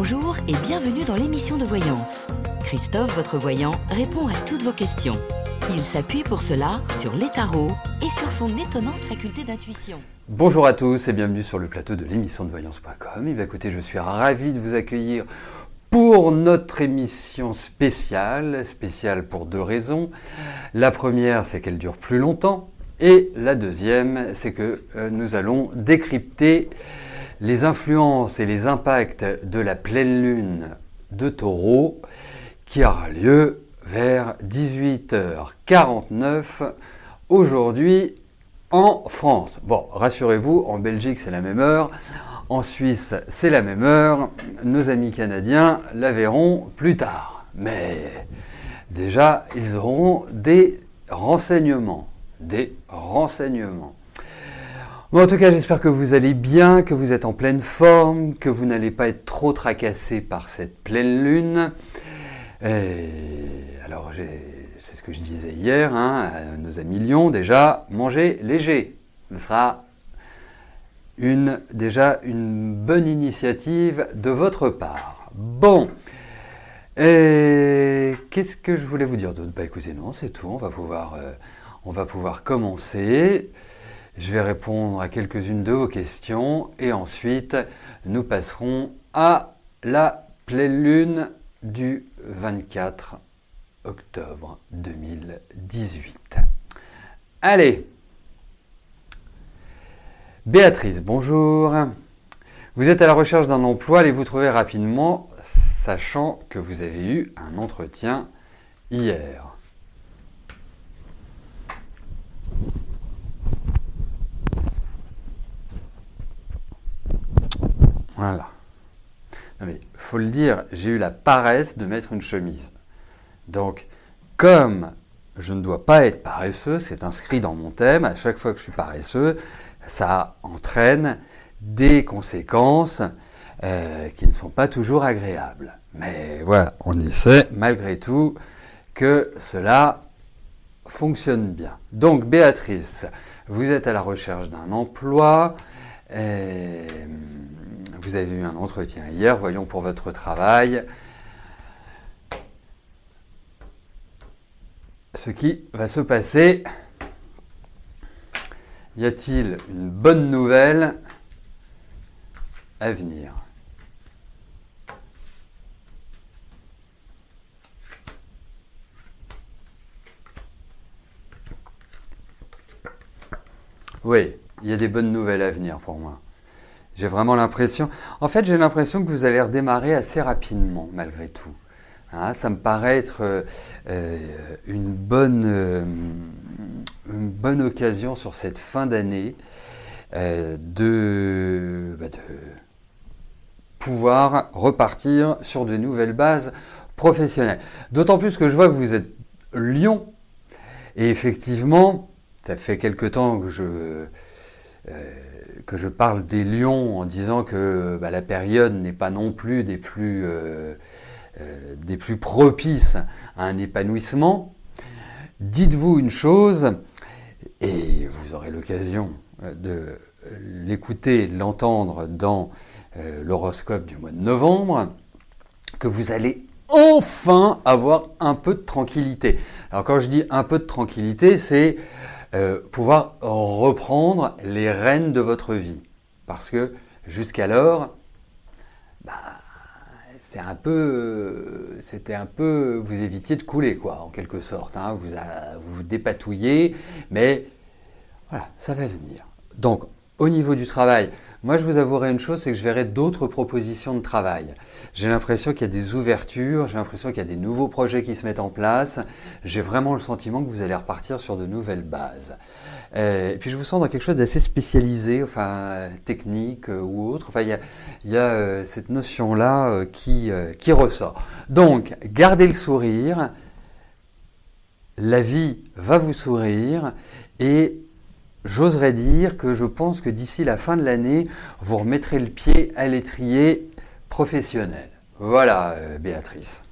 Bonjour et bienvenue dans l'émission de voyance. Christophe, votre voyant, répond à toutes vos questions. Il s'appuie pour cela sur les tarots et sur son étonnante faculté d'intuition. Bonjour à tous et bienvenue sur le plateau de l'émission de voyance.com. Écoutez, je suis ravi de vous accueillir pour notre émission spéciale pour deux raisons. La première, c'est qu'elle dure plus longtemps. Et la deuxième, c'est que nous allons décrypter les influences et les impacts de la pleine lune de Taureau qui aura lieu vers 18h49 aujourd'hui en France. Bon, rassurez-vous, en Belgique c'est la même heure, en Suisse c'est la même heure, nos amis canadiens la verront plus tard. Mais déjà, ils auront des renseignements. Bon, en tout cas, j'espère que vous allez bien, que vous êtes en pleine forme, que vous n'allez pas être trop tracassé par cette pleine lune. Alors, c'est ce que je disais hier, à nos amis lions, déjà, mangez léger. Ce sera déjà une bonne initiative de votre part. Bon, qu'est-ce que je voulais vous dire d'autre ? Bah écoutez, non, c'est tout, on va pouvoir commencer. Je vais répondre à quelques-unes de vos questions et ensuite nous passerons à la pleine lune du 24 octobre 2018. Allez, Béatrice, bonjour. Vous êtes à la recherche d'un emploi, allez-vous trouver rapidement, sachant que vous avez eu un entretien hier. Voilà. Non mais, faut le dire, j'ai eu la paresse de mettre une chemise. Donc, comme je ne dois pas être paresseux, c'est inscrit dans mon thème, à chaque fois que je suis paresseux, ça entraîne des conséquences qui ne sont pas toujours agréables. Mais voilà, on essaie malgré tout que cela fonctionne bien. Donc, Béatrice, vous êtes à la recherche d'un emploi. Vous avez eu un entretien hier, voyons pour votre travail ce qui va se passer. Y a-t-il une bonne nouvelle à venir ? Oui, il y a des bonnes nouvelles à venir pour moi. J'ai vraiment l'impression... En fait, j'ai l'impression que vous allez redémarrer assez rapidement, malgré tout. Ça me paraît être une bonne occasion sur cette fin d'année de pouvoir repartir sur de nouvelles bases professionnelles. D'autant plus que je vois que vous êtes Lion. Et effectivement, ça fait quelque temps que je parle des lions en disant que la période n'est pas non plus des plus propices à un épanouissement. Dites-vous une chose, et vous aurez l'occasion de l'écouter, de l'entendre dans l'horoscope du mois de novembre, que vous allez enfin avoir un peu de tranquillité. Alors quand je dis un peu de tranquillité, c'est pouvoir reprendre les rênes de votre vie. Parce que jusqu'alors, c'était un peu, vous évitiez de couler, quoi, en quelque sorte. Vous vous dépatouillez, mais voilà, ça va venir. Donc, au niveau du travail, moi je vous avouerai une chose, c'est que je verrai d'autres propositions de travail. J'ai l'impression qu'il y a des ouvertures, j'ai l'impression qu'il y a des nouveaux projets qui se mettent en place. J'ai vraiment le sentiment que vous allez repartir sur de nouvelles bases. Et puis je vous sens dans quelque chose d'assez spécialisé, technique ou autre. Il y a cette notion-là qui ressort. Donc, gardez le sourire, la vie va vous sourire et j'oserais dire que je pense que d'ici la fin de l'année, vous remettrez le pied à l'étrier professionnel. Voilà, Béatrice.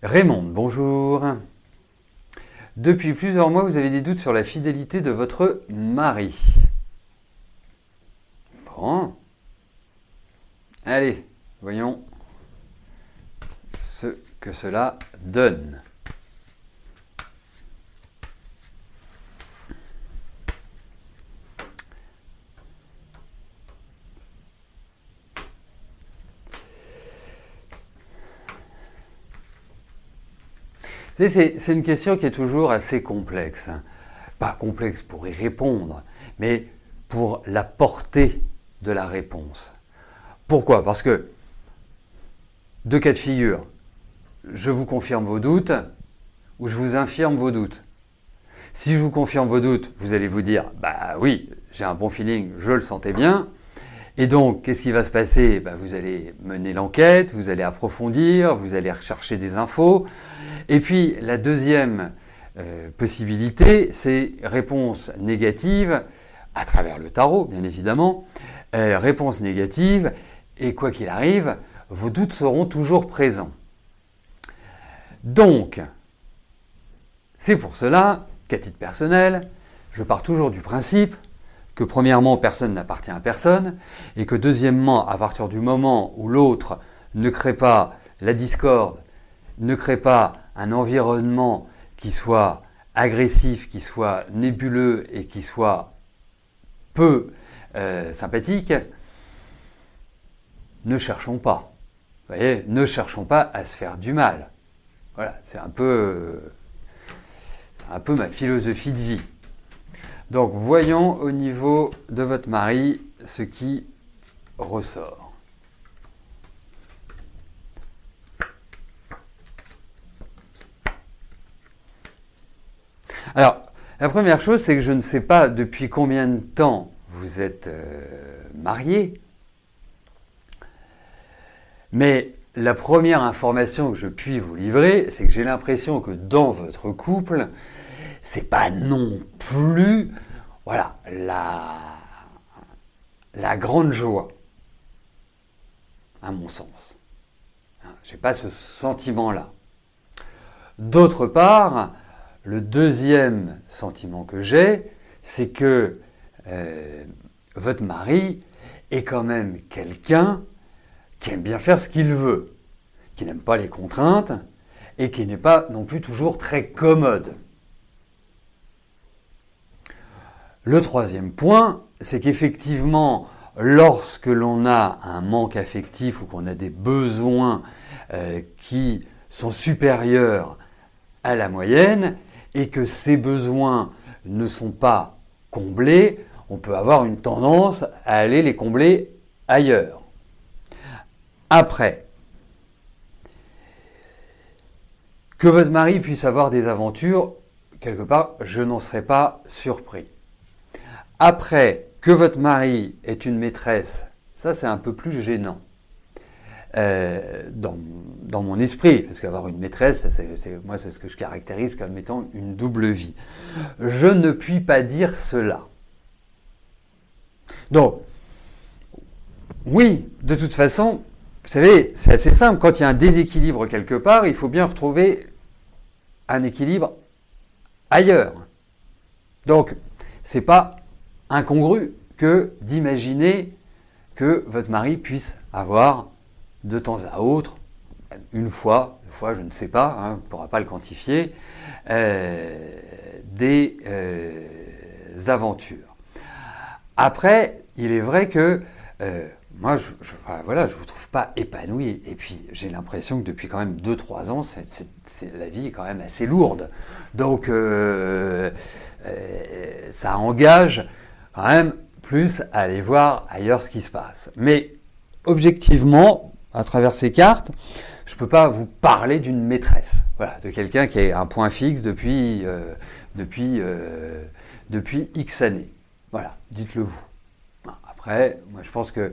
Raymond, bonjour. Depuis plusieurs mois, vous avez des doutes sur la fidélité de votre mari. Bon. Allez, voyons ce que cela donne. C'est une question qui est toujours assez complexe. Pas complexe pour y répondre, mais pour la portée de la réponse. Pourquoi? Parce que, deux cas de figure, je vous confirme vos doutes ou je vous infirme vos doutes. Si je vous confirme vos doutes, vous allez vous dire, bah oui, j'ai un bon feeling, je le sentais bien. Et donc, qu'est-ce qui va se passer? Vous allez mener l'enquête, vous allez approfondir, vous allez rechercher des infos. Et puis, la deuxième possibilité, c'est réponse négative, à travers le tarot, bien évidemment. Réponse négative, et quoi qu'il arrive, vos doutes seront toujours présents. Donc, c'est pour cela qu'à titre personnel, je pars toujours du principe que premièrement, personne n'appartient à personne, et que deuxièmement, à partir du moment où l'autre ne crée pas la discorde, ne crée pas un environnement qui soit agressif, qui soit nébuleux et qui soit peu sympathique, ne cherchons pas. Vous voyez, ne cherchons pas à se faire du mal. Voilà, c'est un peu ma philosophie de vie. Donc, voyons au niveau de votre mari ce qui ressort. Alors, la première chose, c'est que je ne sais pas depuis combien de temps vous êtes mariés, mais la première information que je puis vous livrer, c'est que j'ai l'impression que dans votre couple, c'est pas non plus, voilà, la grande joie, à mon sens. J'ai pas ce sentiment-là. D'autre part, le deuxième sentiment que j'ai, c'est que votre mari est quand même quelqu'un qui aime bien faire ce qu'il veut, qui n'aime pas les contraintes et qui n'est pas non plus toujours très commode. Le troisième point, c'est qu'effectivement, lorsque l'on a un manque affectif ou qu'on a des besoins qui sont supérieurs à la moyenne et que ces besoins ne sont pas comblés, on peut avoir une tendance à aller les combler ailleurs. Après, que votre mari puisse avoir des aventures, quelque part, je n'en serais pas surpris. Après, que votre mari est une maîtresse, ça c'est un peu plus gênant. Dans mon esprit, parce qu'avoir une maîtresse, moi c'est ce que je caractérise comme étant une double vie. Je ne puis pas dire cela. Donc, oui, de toute façon, vous savez, c'est assez simple, quand il y a un déséquilibre quelque part, il faut bien retrouver un équilibre ailleurs. Donc, c'est pas incongru que d'imaginer que votre mari puisse avoir de temps à autre, une fois, deux fois, je ne sais pas, on ne pourra pas le quantifier, des aventures. Après, il est vrai que moi, je vous trouve pas épanoui, et puis j'ai l'impression que depuis quand même 2-3 ans, la vie est quand même assez lourde. Donc, ça engage quand même plus à aller voir ailleurs ce qui se passe. Mais objectivement, à travers ces cartes, je ne peux pas vous parler d'une maîtresse, voilà, de quelqu'un qui est un point fixe depuis X années. Voilà, dites-le vous. Après, moi je pense que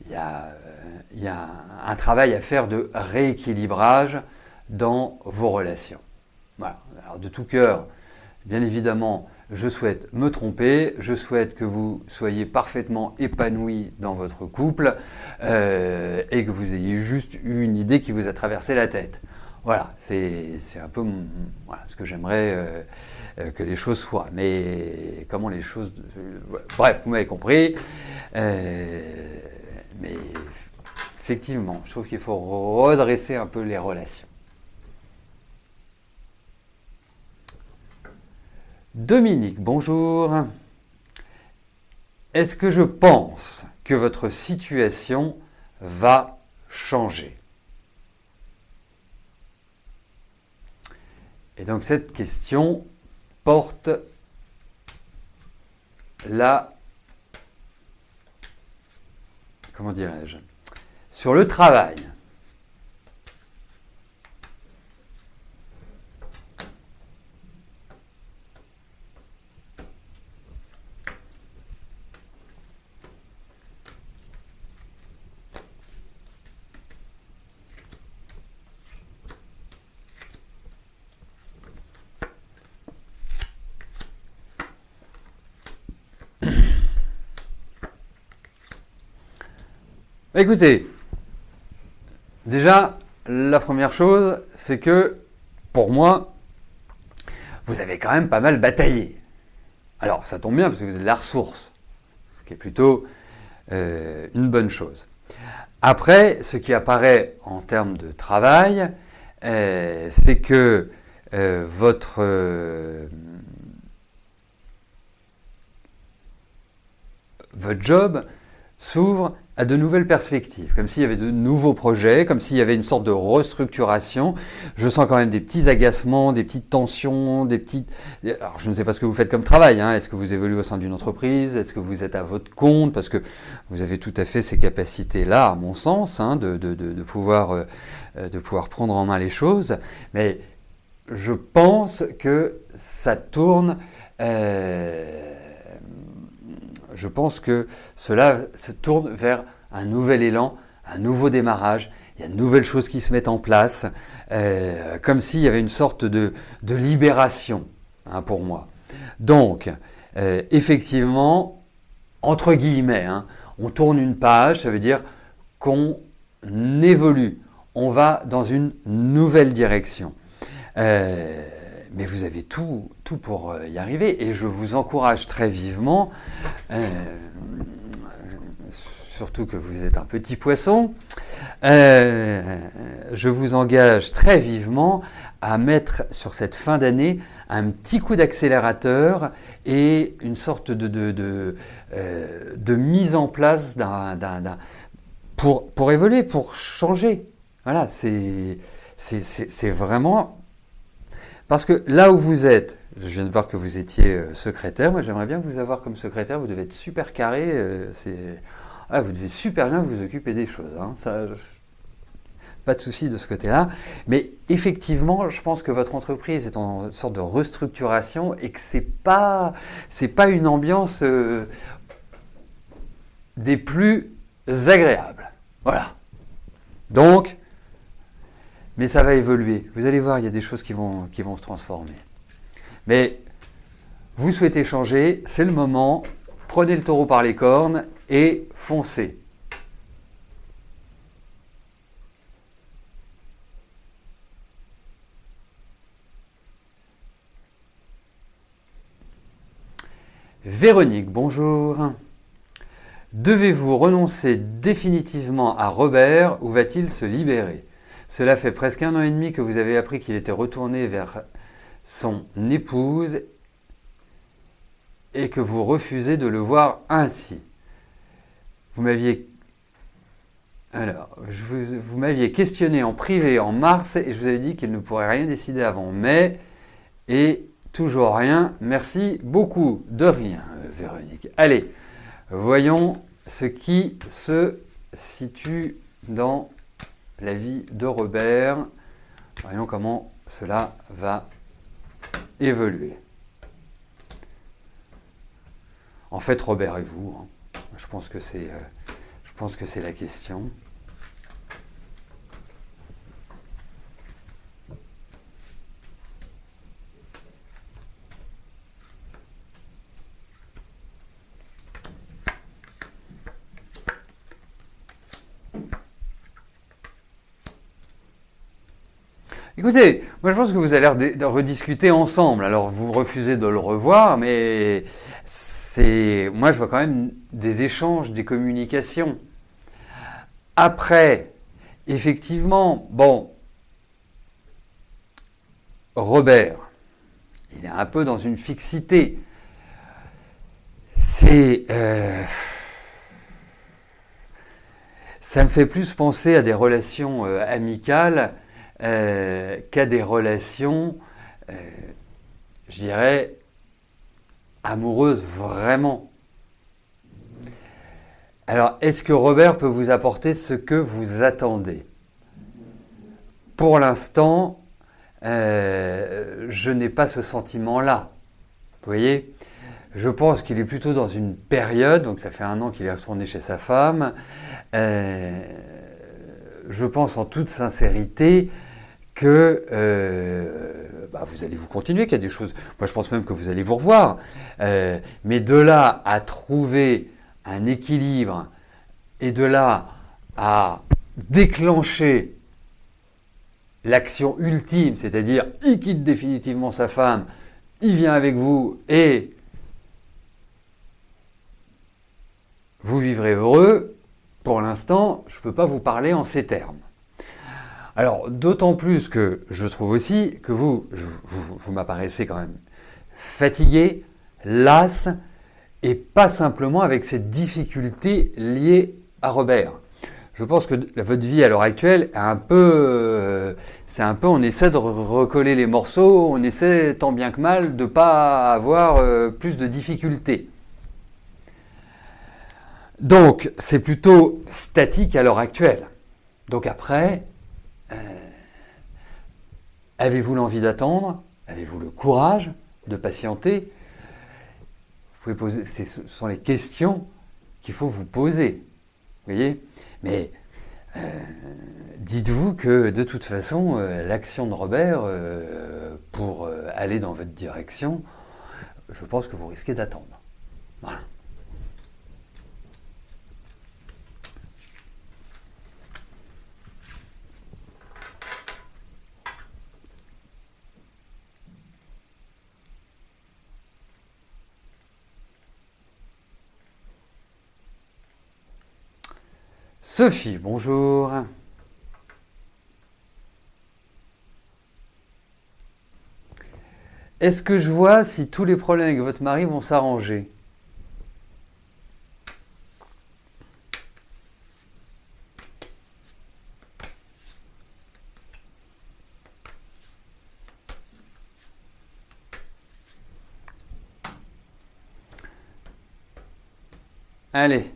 y a un travail à faire de rééquilibrage dans vos relations. Voilà. Alors de tout cœur, bien évidemment, je souhaite me tromper, je souhaite que vous soyez parfaitement épanoui dans votre couple et que vous ayez juste eu une idée qui vous a traversé la tête. Voilà, c'est un peu voilà, ce que j'aimerais que les choses soient. Mais comment les choses... bref, vous m'avez compris. Mais effectivement, je trouve qu'il faut redresser un peu les relations. Dominique, bonjour. Est-ce que je pense que votre situation va changer? Et donc cette question porte comment dirais-je, sur le travail. Écoutez, déjà, la première chose, c'est que, pour moi, vous avez quand même pas mal bataillé. Alors, ça tombe bien, parce que vous avez de la ressource, ce qui est plutôt une bonne chose. Après, ce qui apparaît en termes de travail, c'est que votre job s'ouvre à de nouvelles perspectives, comme s'il y avait de nouveaux projets, comme s'il y avait une sorte de restructuration. Je sens quand même des petits agacements, des petites tensions, des petites... Alors, je ne sais pas ce que vous faites comme travail, hein. Est-ce que vous évoluez au sein d'une entreprise? Est-ce que vous êtes à votre compte? Parce que vous avez tout à fait ces capacités-là, à mon sens, hein, de pouvoir prendre en main les choses. Mais je pense que ça tourne... je pense que cela se tourne vers un nouvel élan, un nouveau démarrage. Il y a de nouvelles choses qui se mettent en place, comme s'il y avait une sorte de libération, hein, pour moi. Donc, effectivement, entre guillemets, hein, on tourne une page, ça veut dire qu'on évolue, on va dans une nouvelle direction. Mais vous avez tout pour y arriver et je vous encourage très vivement, surtout que vous êtes un petit poisson, je vous engage très vivement à mettre sur cette fin d'année un petit coup d'accélérateur et une sorte de mise en place pour évoluer, pour changer. Voilà, c'est vraiment... Parce que là où vous êtes, je viens de voir que vous étiez secrétaire, moi j'aimerais bien vous avoir comme secrétaire, vous devez être super carré, vous devez super bien vous occuper des choses, hein. Ça, pas de souci de ce côté-là. Mais effectivement, je pense que votre entreprise est en sorte de restructuration et que c'est pas une ambiance des plus agréables. Voilà. Donc, mais ça va évoluer. Vous allez voir, il y a des choses qui vont se transformer. Mais vous souhaitez changer, c'est le moment. Prenez le taureau par les cornes et foncez. Véronique, bonjour. Devez-vous renoncer définitivement à Robert ou va-t-il se libérer? Cela fait presque 1 an et demi que vous avez appris qu'il était retourné vers son épouse et que vous refusez de le voir ainsi. Vous m'aviez questionné en privé en mars et je vous avais dit qu'il ne pourrait rien décider avant mai et toujours rien. Merci beaucoup. De rien, Véronique. Allez, voyons ce qui se situe dans la vie de Robert. Voyons comment cela va évoluer. En fait, Robert et vous, hein. Je pense que c'est la question. Écoutez, moi je pense que vous allez de rediscuter ensemble. Alors vous refusez de le revoir, mais moi je vois quand même des échanges, des communications. Après, effectivement, bon, Robert, il est un peu dans une fixité. Ça me fait plus penser à des relations amicales qu'à des relations, je dirais, amoureuses vraiment. Alors, est-ce que Robert peut vous apporter ce que vous attendez? Pour l'instant, je n'ai pas ce sentiment-là. Vous voyez? Je pense qu'il est plutôt dans une période, donc ça fait 1 an qu'il est retourné chez sa femme. Je pense en toute sincérité que vous allez vous continuer, qu'il y a des choses. Moi, je pense même que vous allez vous revoir. Mais de là à trouver un équilibre et de là à déclencher l'action ultime, c'est-à-dire il quitte définitivement sa femme, il vient avec vous et vous vivrez heureux, pour l'instant, je ne peux pas vous parler en ces termes. Alors, d'autant plus que je trouve aussi que vous m'apparaissez quand même fatigué, las, et pas simplement avec cette difficulté liée à Robert. Je pense que votre vie à l'heure actuelle est on essaie de recoller les morceaux, on essaie tant bien que mal de ne pas avoir plus de difficultés. Donc, c'est plutôt statique à l'heure actuelle. Donc après, avez-vous l'envie d'attendre? Avez-vous le courage de patienter? Vous pouvez poser, ce sont les questions qu'il faut vous poser. Vous voyez? Mais dites-vous que de toute façon, l'action de Robert pour aller dans votre direction, je pense que vous risquez d'attendre. Voilà. Sophie, bonjour. Est-ce que je vois si tous les problèmes avec votre mari vont s'arranger? Allez.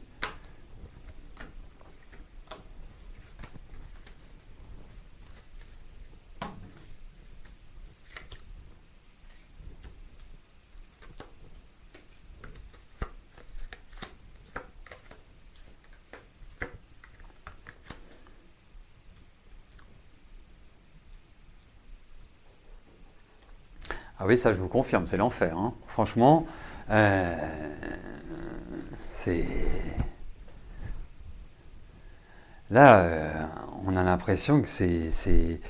Ah oui, ça je vous confirme, c'est l'enfer. Hein. Franchement, c'est... Là, on a l'impression que c'est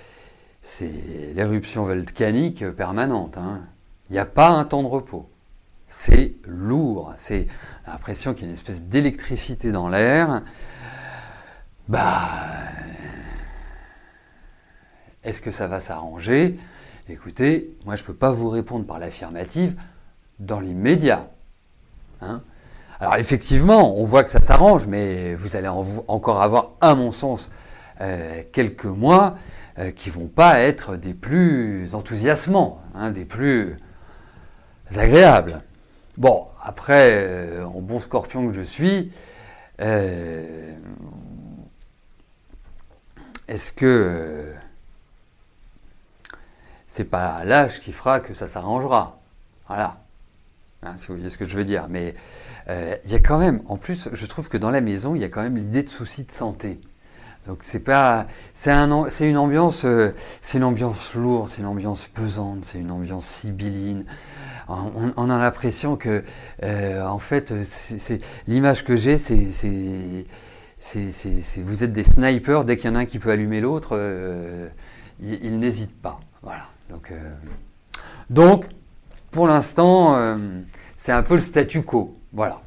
l'éruption volcanique permanente. Hein. Il n'y a pas un temps de repos. C'est lourd. C'est l'impression qu'il y a une espèce d'électricité dans l'air. Est-ce que ça va s'arranger? Écoutez, moi je ne peux pas vous répondre par l'affirmative dans l'immédiat. Hein? Alors effectivement, on voit que ça s'arrange, mais vous allez encore avoir, à mon sens, quelques mois qui ne vont pas être des plus enthousiasmants, hein, des plus agréables. Bon, après, en bon scorpion que je suis, est-ce que c'est pas l'âge qui fera que ça s'arrangera? Voilà. Hein, si vous voyez ce que je veux dire. Mais il y a quand même, en plus, je trouve que dans la maison, il y a quand même l'idée de souci de santé. Donc c'est une ambiance lourde, c'est une ambiance pesante, c'est une ambiance sibylline. On a l'impression que, en fait, l'image que j'ai, c'est vous êtes des snipers, dès qu'il y en a un qui peut allumer l'autre, il n'hésite pas. Voilà. Donc pour l'instant, c'est un peu le statu quo. Voilà.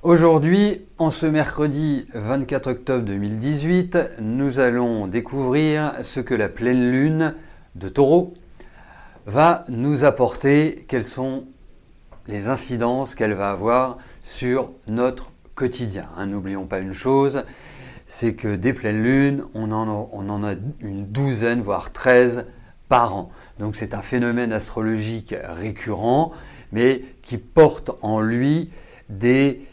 Aujourd'hui, en ce mercredi 24 octobre 2018, nous allons découvrir ce que la pleine lune de Taureau va nous apporter, quelles sont les incidences qu'elle va avoir sur notre quotidien. N'oublions pas une chose, c'est que des pleines lunes, on en a une douzaine, voire 13 par an. Donc c'est un phénomène astrologique récurrent, mais qui porte en lui des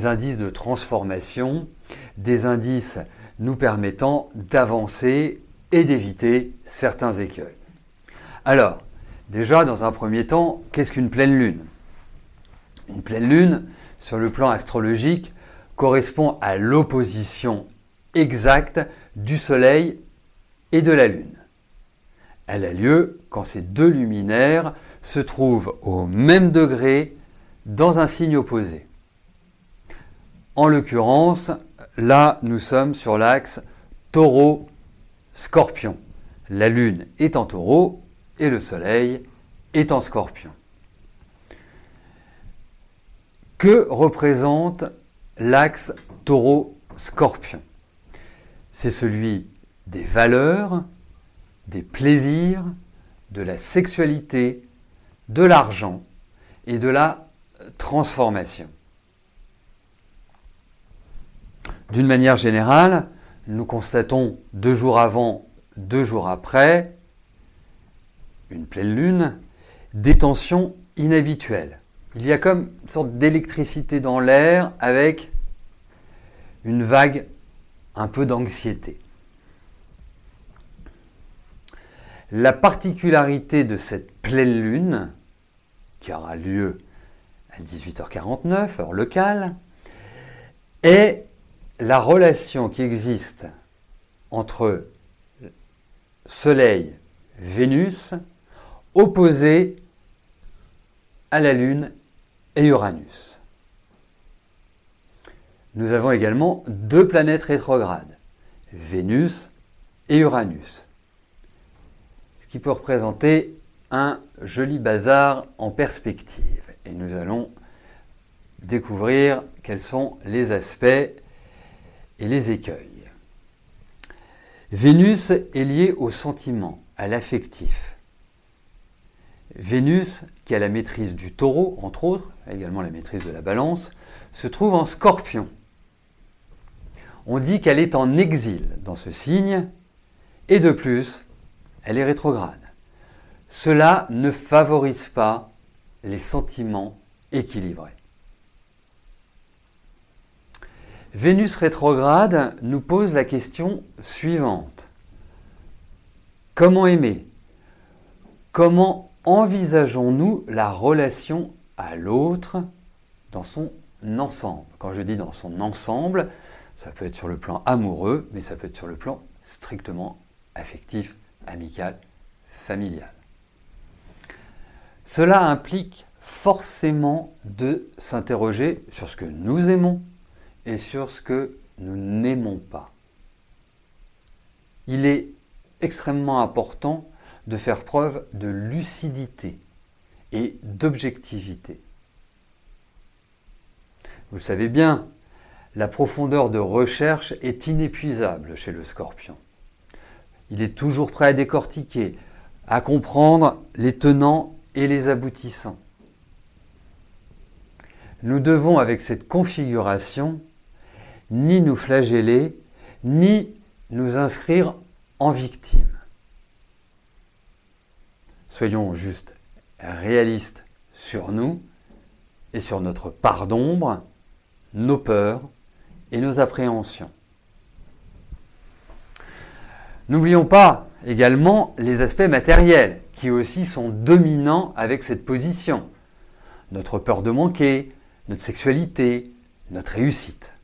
indices de transformation, des indices nous permettant d'avancer et d'éviter certains écueils. Alors, déjà, dans un premier temps, qu'est-ce qu'une pleine lune? Une pleine lune, sur le plan astrologique, correspond à l'opposition exacte du Soleil et de la Lune. Elle a lieu quand ces deux luminaires se trouvent au même degré dans un signe opposé. En l'occurrence, là, nous sommes sur l'axe Taureau-Scorpion. La Lune est en Taureau et le Soleil est en Scorpion. Que représente l'axe Taureau-Scorpion? C'est celui des valeurs, des plaisirs, de la sexualité, de l'argent et de la transformation. D'une manière générale, nous constatons 2 jours avant, 2 jours après, une pleine lune, des tensions inhabituelles. Il y a comme une sorte d'électricité dans l'air avec une vague un peu d'anxiété. La particularité de cette pleine lune, qui aura lieu à 18h49, heure locale, est la relation qui existe entre Soleil, Vénus, opposée à la Lune et Uranus. Nous avons également 2 planètes rétrogrades, Vénus et Uranus, ce qui peut représenter un joli bazar en perspective. Et nous allons découvrir quels sont les aspects et les écueils. Vénus est liée au sentiment, à l'affectif. Vénus, qui a la maîtrise du Taureau, entre autres, également la maîtrise de la Balance, se trouve en Scorpion. On dit qu'elle est en exil dans ce signe, et de plus, elle est rétrograde. Cela ne favorise pas les sentiments équilibrés. Vénus rétrograde nous pose la question suivante. Comment aimer? Comment envisageons-nous la relation à l'autre dans son ensemble? Quand je dis dans son ensemble, ça peut être sur le plan amoureux, mais ça peut être sur le plan strictement affectif, amical, familial. Cela implique forcément de s'interroger sur ce que nous aimons et sur ce que nous n'aimons pas. Il est extrêmement important de faire preuve de lucidité et d'objectivité. Vous le savez bien, la profondeur de recherche est inépuisable chez le Scorpion. Il est toujours prêt à décortiquer, à comprendre les tenants et les aboutissants. Nous devons, avec cette configuration, ni nous flageller, ni nous inscrire en victime. Soyons juste réalistes sur nous et sur notre part d'ombre, nos peurs et nos appréhensions. N'oublions pas également les aspects matériels qui aussi sont dominants avec cette position. Notre peur de manquer, notre sexualité, notre réussite.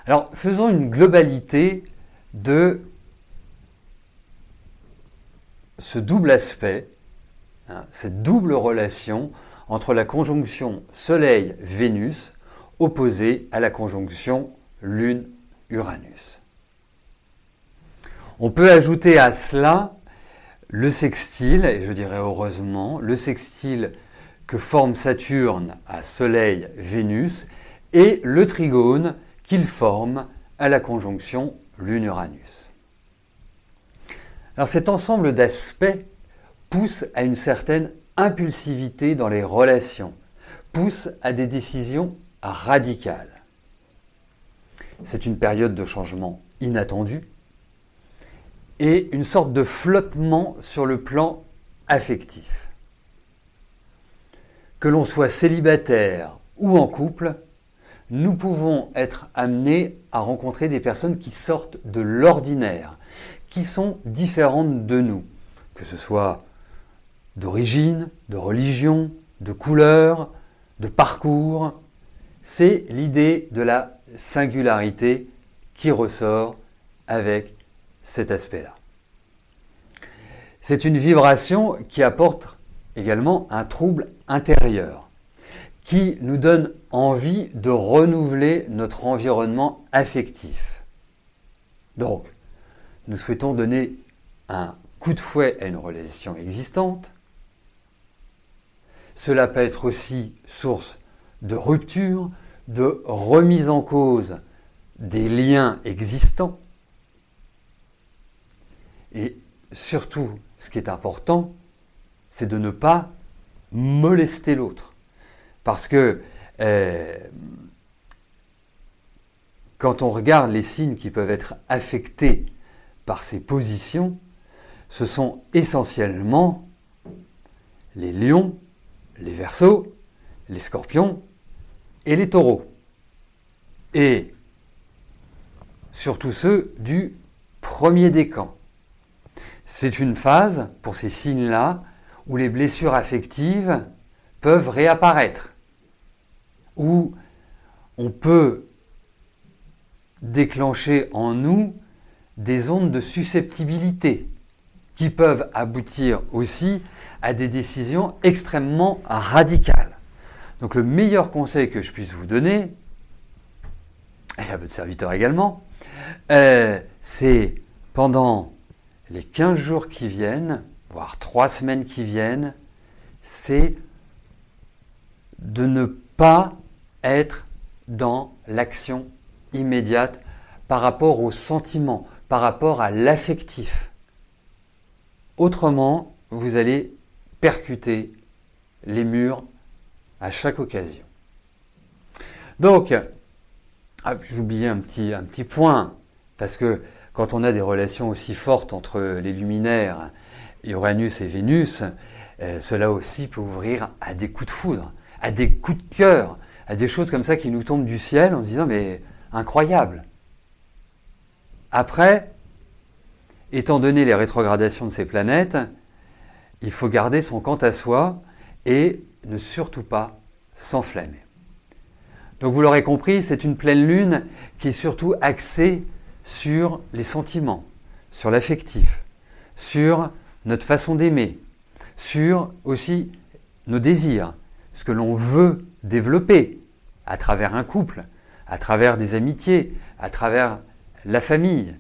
Alors, faisons une globalité de ce double aspect, hein, cette double relation entre la conjonction Soleil-Vénus opposée à la conjonction Lune-Uranus. On peut ajouter à cela le sextile, et je dirais heureusement, le sextile que forme Saturne à Soleil-Vénus et le trigone qu'il forme à la conjonction Lune-Uranus. Alors cet ensemble d'aspects pousse à une certaine impulsivité dans les relations, pousse à des décisions radicales. C'est une période de changement inattendu et une sorte de flottement sur le plan affectif. Que l'on soit célibataire ou en couple, nous pouvons être amenés à rencontrer des personnes qui sortent de l'ordinaire, qui sont différentes de nous, que ce soit d'origine, de religion, de couleur, de parcours. C'est l'idée de la singularité qui ressort avec cet aspect-là. C'est une vibration qui apporte également un trouble intérieur, qui nous donne envie de renouveler notre environnement affectif. Donc, nous souhaitons donner un coup de fouet à une relation existante. Cela peut être aussi source de rupture, de remise en cause des liens existants. Et surtout, ce qui est important, c'est de ne pas molester l'autre. Parce que quand on regarde les signes qui peuvent être affectés par ces positions, ce sont essentiellement les lions, les verseaux, les scorpions et les taureaux. Et surtout ceux du premier décan. C'est une phase, pour ces signes-là, où les blessures affectives peuvent réapparaître, où on peut déclencher en nous des ondes de susceptibilité qui peuvent aboutir aussi à des décisions extrêmement radicales. Donc le meilleur conseil que je puisse vous donner, et à votre serviteur également, c'est pendant les 15 jours qui viennent, voire 3 semaines qui viennent, c'est de ne pas être dans l'action immédiate par rapport au sentiment, par rapport à l'affectif. Autrement, vous allez percuter les murs à chaque occasion. Donc, j'oubliais un petit point, parce que quand on a des relations aussi fortes entre les luminaires, Uranus et Vénus, cela aussi peut ouvrir à des coups de foudre, à des coups de cœur, à des choses comme ça qui nous tombent du ciel en se disant mais incroyable. Après, étant donné les rétrogradations de ces planètes, il faut garder son quant à soi et ne surtout pas s'enflammer. Donc vous l'aurez compris, c'est une pleine lune qui est surtout axée sur les sentiments, sur l'affectif, sur notre façon d'aimer, sur aussi nos désirs, ce que l'on veut développer à travers un couple, à travers des amitiés, à travers la famille.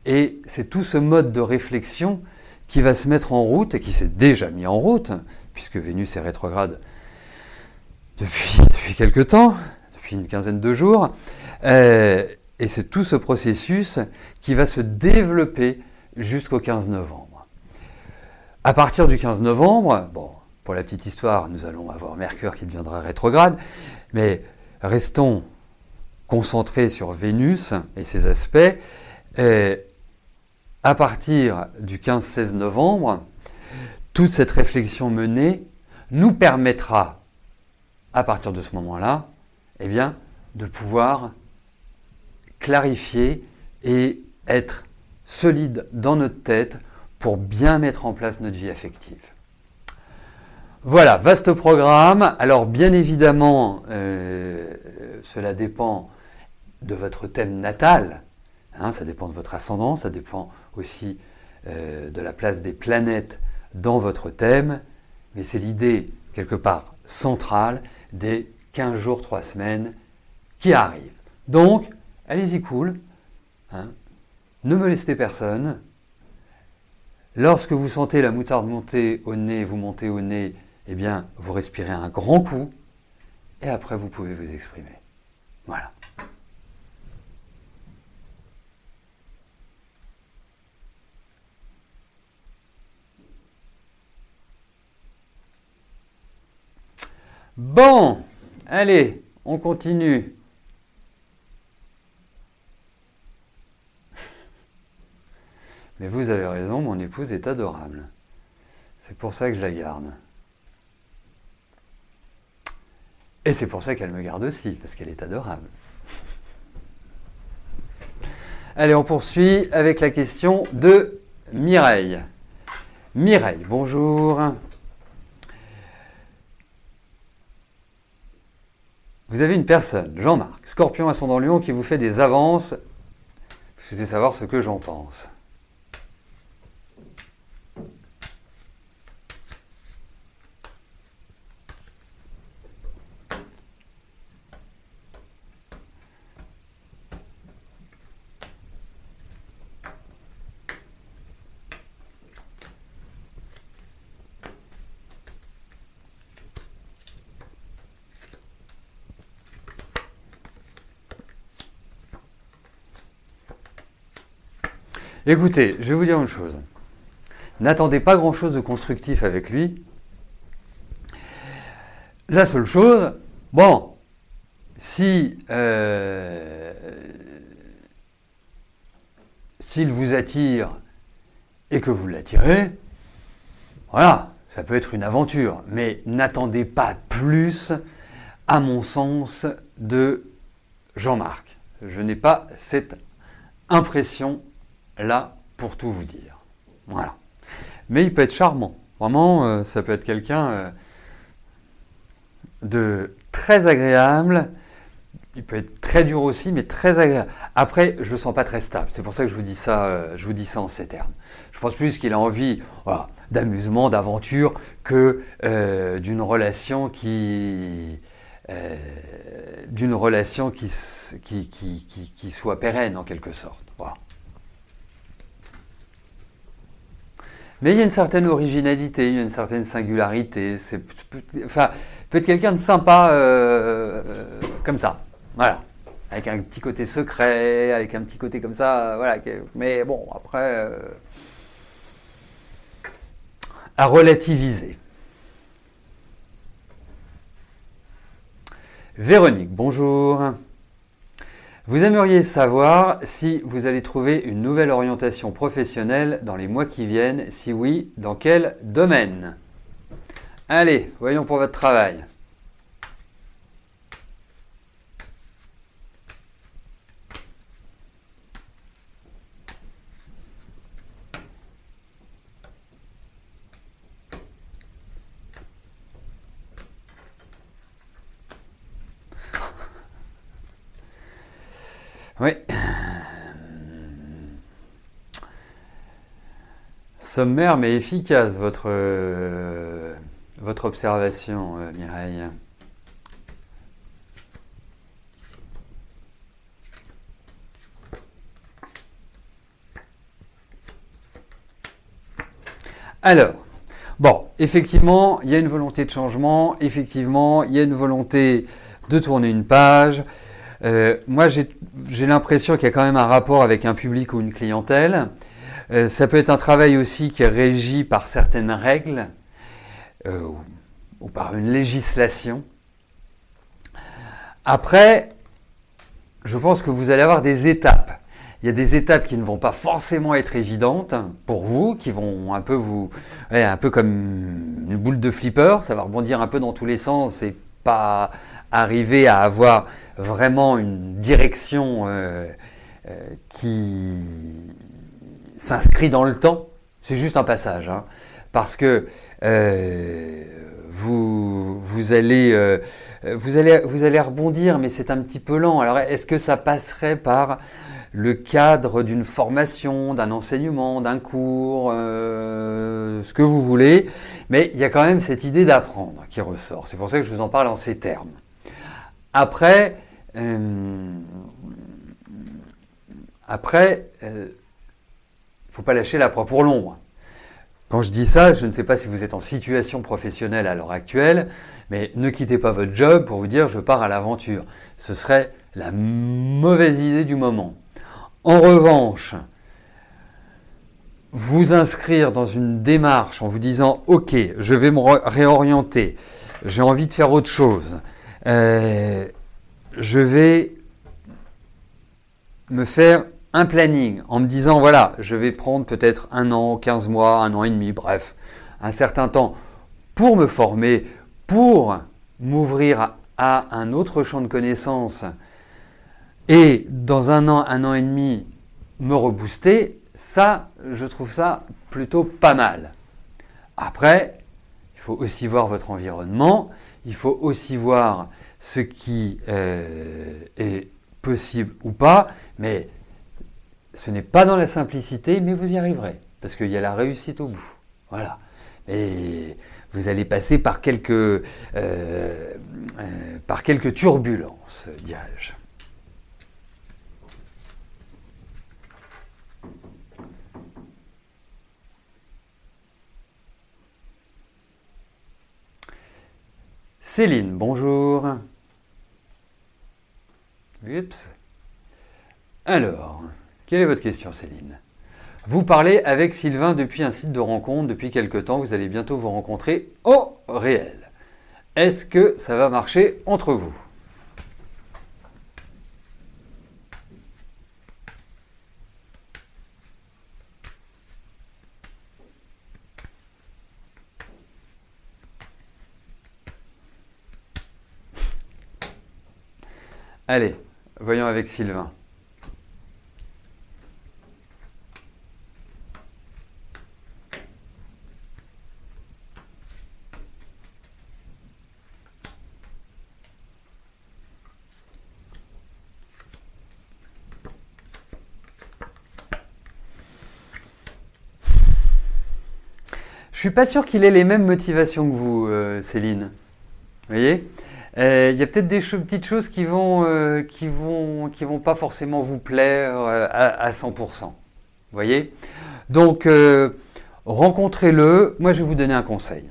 Et c'est tout ce mode de réflexion qui va se mettre en route et qui s'est déjà mis en route, puisque Vénus est rétrograde depuis quelque temps, depuis une quinzaine de jours. Et c'est tout ce processus qui va se développer jusqu'au 15 novembre. À partir du 15 novembre, bon, pour la petite histoire, nous allons avoir Mercure qui deviendra rétrograde, mais restons concentrés sur Vénus et ses aspects. À partir du 15-16 novembre, toute cette réflexion menée nous permettra, à partir de ce moment-là, eh bien, de pouvoir clarifier et être solide dans notre tête pour bien mettre en place notre vie affective. Voilà, vaste programme. Alors bien évidemment, cela dépend de votre thème natal, hein, ça dépend de votre ascendant, ça dépend aussi de la place des planètes dans votre thème, mais c'est l'idée, quelque part, centrale des 15 jours, 3 semaines qui arrivent. Donc, allez-y cool, hein, ne molestez personne. Lorsque vous sentez la moutarde monter au nez, vous montez au nez, eh bien, vous respirez un grand coup, et après, vous pouvez vous exprimer. Voilà. Bon, allez, on continue. Mais vous avez raison, mon épouse est adorable. C'est pour ça que je la garde. Et c'est pour ça qu'elle me garde aussi, parce qu'elle est adorable. Allez, on poursuit avec la question de Mireille. Mireille, bonjour. Vous avez une personne, Jean-Marc, Scorpion ascendant Lion, qui vous fait des avances. Vous souhaitez savoir ce que j'en pense. Écoutez, je vais vous dire une chose. N'attendez pas grand-chose de constructif avec lui. La seule chose, bon, si s'il vous attire et que vous l'attirez, voilà, ça peut être une aventure. Mais n'attendez pas plus, à mon sens, de Jean-Marc. Je n'ai pas cette impression là, pour tout vous dire. Voilà. Mais il peut être charmant. Vraiment, ça peut être quelqu'un de très agréable. Il peut être très dur aussi, mais très agréable. Après, je ne le sens pas très stable. C'est pour ça que je vous dis ça en ces termes. Je pense plus qu'il a envie d'amusement, d'aventure, que d'une relation qui soit pérenne en quelque sorte. Voilà. Mais il y a une certaine originalité, il y a une certaine singularité. Enfin, peut être quelqu'un de sympa comme ça. Voilà. Avec un petit côté secret, avec un petit côté comme ça. Voilà. Mais bon, après, à relativiser. Véronique, bonjour. Vous aimeriez savoir si vous allez trouver une nouvelle orientation professionnelle dans les mois qui viennent. Si oui, dans quel domaine? Allez, voyons pour votre travail. Oui. Sommaire mais efficace votre observation, Mireille. Alors, bon, effectivement, il y a une volonté de changement, effectivement, il y a une volonté de tourner une page. Moi, j'ai l'impression qu'il y a quand même un rapport avec un public ou une clientèle. Ça peut être un travail aussi qui est régi par certaines règles ou par une législation. Après, je pense que vous allez avoir des étapes. Il y a des étapes qui ne vont pas forcément être évidentes pour vous, qui vont un peu un peu comme une boule de flipper, ça va rebondir un peu dans tous les sens et pas arriver à avoir vraiment une direction qui s'inscrit dans le temps. C'est juste un passage, hein, parce que vous allez rebondir, mais c'est un petit peu lent. Alors, est-ce que ça passerait par le cadre d'une formation, d'un enseignement, d'un cours, ce que vous voulez? Mais il y a quand même cette idée d'apprendre qui ressort. C'est pour ça que je vous en parle en ces termes. Après, faut pas lâcher la proie pour l'ombre. Quand je dis ça, je ne sais pas si vous êtes en situation professionnelle à l'heure actuelle, mais ne quittez pas votre job pour vous dire je pars à l'aventure. Ce serait la mauvaise idée du moment. En revanche, vous inscrire dans une démarche en vous disant ok, je vais me réorienter, j'ai envie de faire autre chose, je vais me faire un planning en me disant voilà, je vais prendre peut-être 1 an, 15 mois, 1 an et demi, bref, un certain temps pour me former, pour m'ouvrir à un autre champ de connaissances et dans 1 an et demi, me rebooster, ça, je trouve ça plutôt pas mal. Après, il faut aussi voir votre environnement, il faut aussi voir ce qui est possible ou pas, mais ce n'est pas dans la simplicité, mais vous y arriverez, parce qu'il y a la réussite au bout. Voilà. Et vous allez passer par quelques turbulences, dirais-je. Céline, bonjour. Oups. Alors, quelle est votre question, Céline? Vous parlez avec Sylvain depuis un site de rencontre depuis quelque temps. Vous allez bientôt vous rencontrer au réel. Est-ce que ça va marcher entre vous? Allez, voyons avec Sylvain. Je suis pas sûr qu'il ait les mêmes motivations que vous, Céline. Vous voyez? Il y a peut-être des petites choses qui vont pas forcément vous plaire à 100%. Vous voyez? Donc, rencontrez-le. Moi, je vais vous donner un conseil.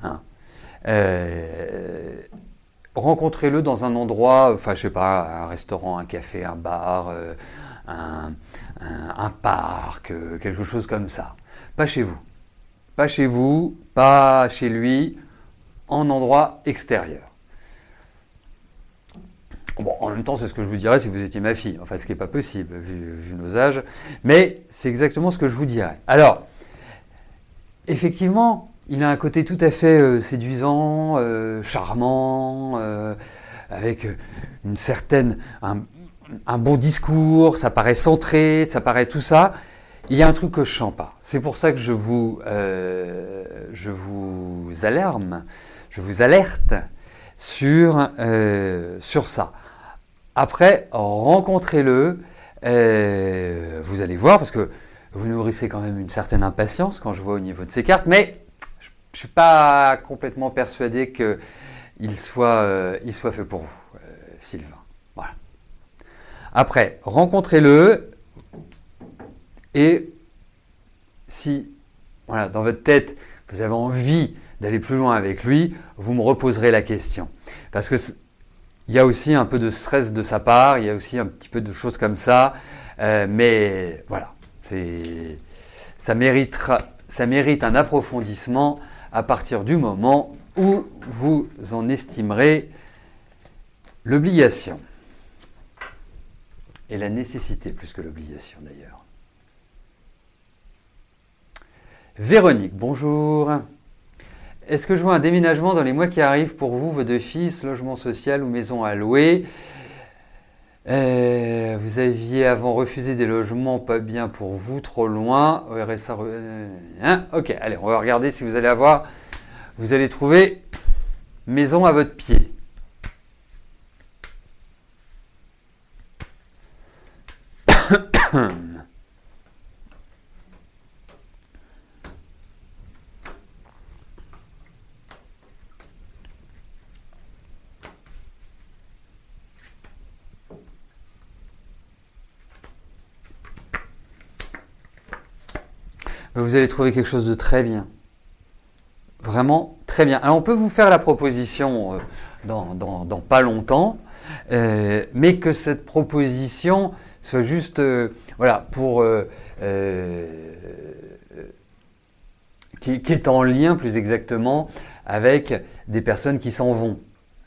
Hein. Rencontrez-le dans un endroit, enfin, je sais pas, un restaurant, un café, un bar, un parc, quelque chose comme ça. Pas chez vous. Pas chez vous, pas chez lui, en endroit extérieur. Bon, en même temps, c'est ce que je vous dirais si vous étiez ma fille. Enfin, ce qui n'est pas possible, vu nos âges. Mais c'est exactement ce que je vous dirais. Alors, effectivement, il a un côté tout à fait séduisant, charmant, avec un bon discours, ça paraît centré, ça paraît tout ça. Il y a un truc que je sens pas. C'est pour ça que je vous alerte sur ça. Après, rencontrez-le, vous allez voir, parce que vous nourrissez quand même une certaine impatience quand je vois au niveau de ces cartes, mais je ne suis pas complètement persuadé qu'il soit fait pour vous, Sylvain. Voilà. Après, rencontrez-le, et si, voilà, dans votre tête, vous avez envie d'aller plus loin avec lui, vous me reposerez la question. Parce que il y a aussi un peu de stress de sa part, il y a aussi un petit peu de choses comme ça, mais voilà, ça mérite un approfondissement à partir du moment où vous en estimerez l'obligation. Et la nécessité plus que l'obligation d'ailleurs. Véronique, bonjour. Est-ce que je vois un déménagement dans les mois qui arrivent pour vous, vos 2 fils, logement social ou maison à louer? Vous aviez avant refusé des logements pas bien pour vous, trop loin. RSA, hein? Ok, allez, on va regarder si vous allez avoir vous allez trouver maison à votre pied. Vous allez trouver quelque chose de très bien. Vraiment très bien. Alors on peut vous faire la proposition dans pas longtemps, mais que cette proposition soit juste voilà, qui est en lien plus exactement avec des personnes qui s'en vont.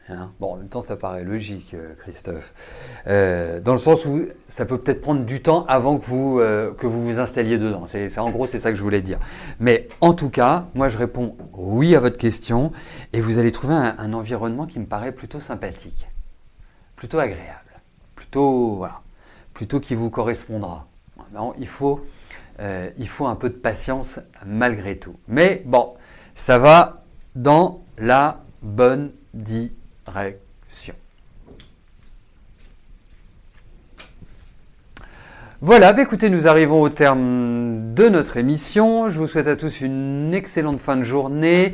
Hein, bon, en même temps, ça paraît logique, Christophe. Dans le sens où ça peut peut-être prendre du temps avant que vous vous installiez dedans. En gros, c'est ça que je voulais dire. Mais en tout cas, moi, je réponds oui à votre question et vous allez trouver un environnement qui me paraît plutôt sympathique, plutôt agréable, plutôt qui vous correspondra. Non, il faut un peu de patience malgré tout. Mais bon, ça va dans la bonne direction. Voilà, écoutez, nous arrivons au terme de notre émission. Je vous souhaite à tous une excellente fin de journée.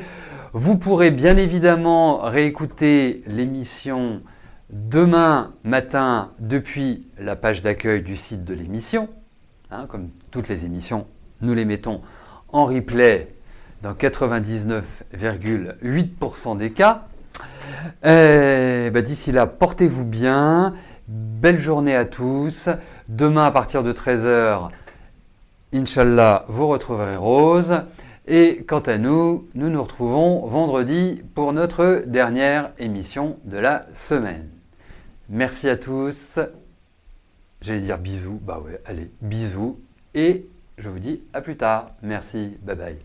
Vous pourrez bien évidemment réécouter l'émission demain matin depuis la page d'accueil du site de l'émission. Hein, comme toutes les émissions, nous les mettons en replay dans 99,8% des cas. D'ici là, portez-vous bien. Belle journée à tous. Demain, à partir de 13h, Inch'Allah, vous retrouverez Rose. Et quant à nous, nous nous retrouvons vendredi pour notre dernière émission de la semaine. Merci à tous. J'allais dire bisous. Bah ouais, allez, bisous. Et je vous dis à plus tard. Merci. Bye bye.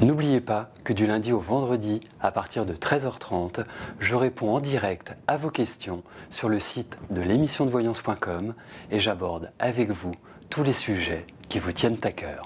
N'oubliez pas que du lundi au vendredi, à partir de 13h30, je réponds en direct à vos questions sur le site de l'émissiondevoyance.com et j'aborde avec vous tous les sujets qui vous tiennent à cœur.